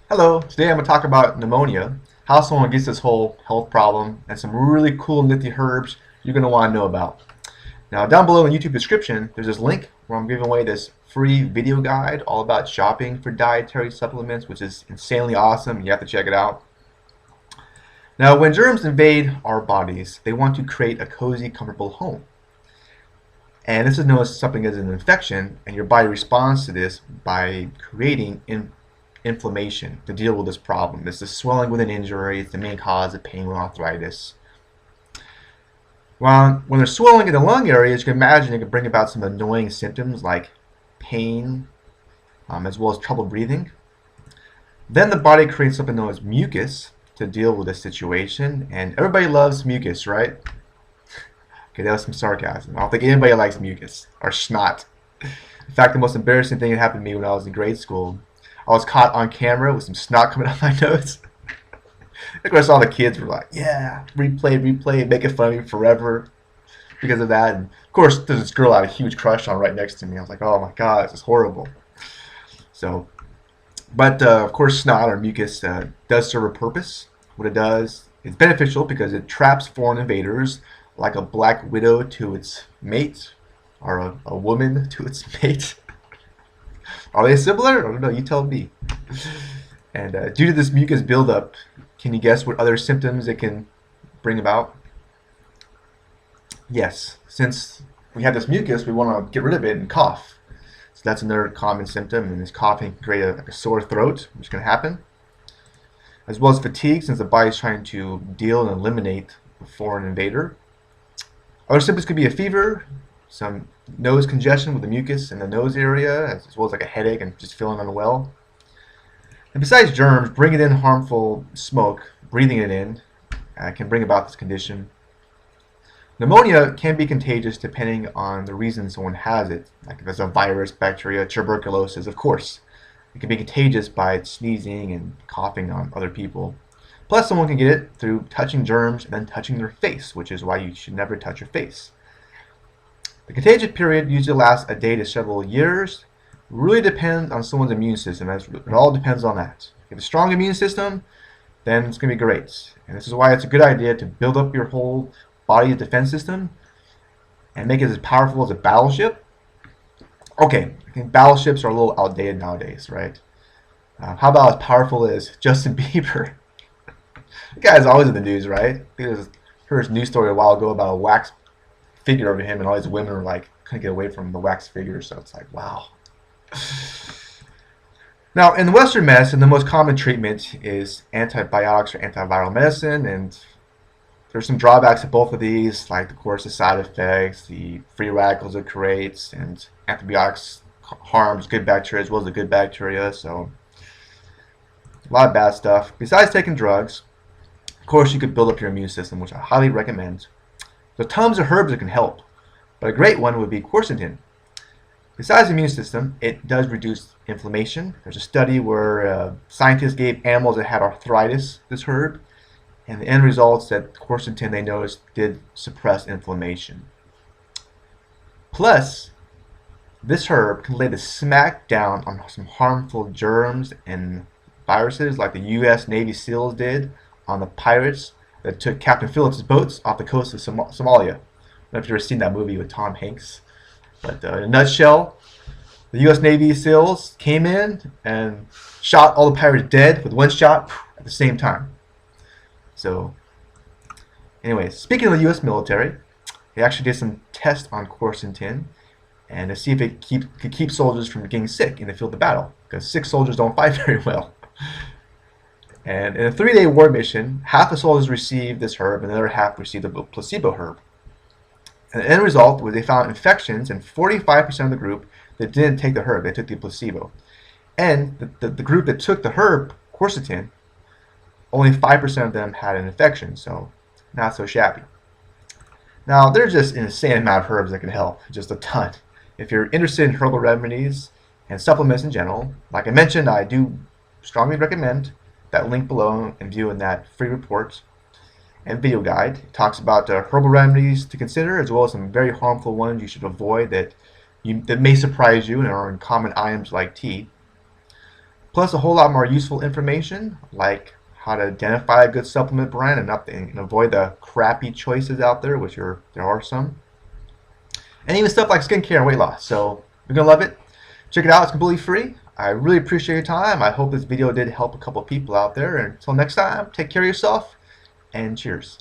Hello, today I'm going to talk about pneumonia, how someone gets this whole health problem, and some really cool nifty herbs you're going to want to know about. Now, down below in the YouTube description, there's this link where I'm giving away this free video guide all about shopping for dietary supplements, which is insanely awesome. You have to check it out. Now, when germs invade our bodies, they want to create a cozy, comfortable home. And this is known as something as an infection, and your body responds to this by creating inflammation to deal with this problem. This is swelling with an injury. It's the main cause of pain with arthritis. Well, when there's swelling in the lung areas, you can imagine it can bring about some annoying symptoms like pain, as well as trouble breathing. Then the body creates something known as mucus to deal with this situation, and everybody loves mucus, right? Okay, that was some sarcasm. I don't think anybody likes mucus or snot. In fact, the most embarrassing thing that happened to me when I was in grade school, I was caught on camera with some snot coming out my nose. Of course, all the kids were like, yeah, replay, making fun of me forever because of that. And of course, there's this girl I had a huge crush on right next to me. I was like, oh my God, this is horrible. So, but of course, snot or mucus does serve a purpose. What it does is beneficial because it traps foreign invaders like a black widow to its mate or a woman to its mate. Are they similar? I don't know. You tell me. And due to this mucus buildup, can you guess what other symptoms it can bring about? Yes, since we have this mucus, we want to get rid of it and cough. So that's another common symptom, and this coughing can create like a sore throat, which can happen. As well as fatigue, since the body's trying to deal and eliminate the foreign invader. Other symptoms could be a fever, some nose congestion with the mucus in the nose area, as well as like a headache and just feeling unwell. And besides germs, bringing in harmful smoke, breathing it in, can bring about this condition. Pneumonia can be contagious depending on the reason someone has it, like if there's a virus, bacteria, tuberculosis, of course. It can be contagious by sneezing and coughing on other people. Plus, someone can get it through touching germs and then touching their face, which is why you should never touch your face. The contagion period usually lasts a day to several years. Really depends on someone's immune system. It all depends on that. If you have a strong immune system, then it's going to be great. And this is why it's a good idea to build up your whole body's defense system and make it as powerful as a battleship. Okay, I think battleships are a little outdated nowadays, right? How about as powerful as Justin Bieber? The guy's always in the news, right? I heard a news story a while ago about a wax figure of him, and all these women were like, couldn't get away from the wax figure, so it's like, wow. Now, in the Western medicine, the most common treatment is antibiotics or antiviral medicine, and there's some drawbacks to both of these, like, of course, the side effects, the free radicals it creates, and antibiotics harms good bacteria as well as the good bacteria, so a lot of bad stuff. Besides taking drugs, of course, you could build up your immune system, which I highly recommend. There's tons of herbs that can help, but a great one would be quercetin. Besides the immune system, it does reduce inflammation. There's a study where scientists gave animals that had arthritis this herb, and the end results that quercetin they noticed did suppress inflammation. Plus, this herb can lay the smack down on some harmful germs and viruses like the U.S. Navy SEALs did on the pirates that took Captain Phillips' boats off the coast of Somalia. I don't know if you've ever seen that movie with Tom Hanks. But in a nutshell, the U.S. Navy SEALs came in and shot all the pirates dead with one shot at the same time. So, anyways, speaking of the U.S. military, they actually did some tests on quercetin and to see if it could keep soldiers from getting sick in the field of battle, because sick soldiers don't fight very well. And in a 3-day war mission, half the soldiers received this herb and the other half received the placebo herb. And the end result was they found infections in 45% of the group that didn't take the herb, they took the placebo. And the group that took the herb, quercetin, only 5% of them had an infection, so not so shabby. Now, there's just an insane amount of herbs that can help, just a ton. If you're interested in herbal remedies and supplements in general, like I mentioned, I do strongly recommend that link below and viewing that free report and video guide. It talks about herbal remedies to consider, as well as some very harmful ones you should avoid that may surprise you and are in common items like tea. plus a whole lot more useful information like how to identify a good supplement brand and avoid the crappy choices out there, which there are some, and even stuff like skincare and weight loss. So you're gonna love it. Check it out. It's completely free. I really appreciate your time. I hope this video did help a couple people out there. And until next time, take care of yourself and cheers.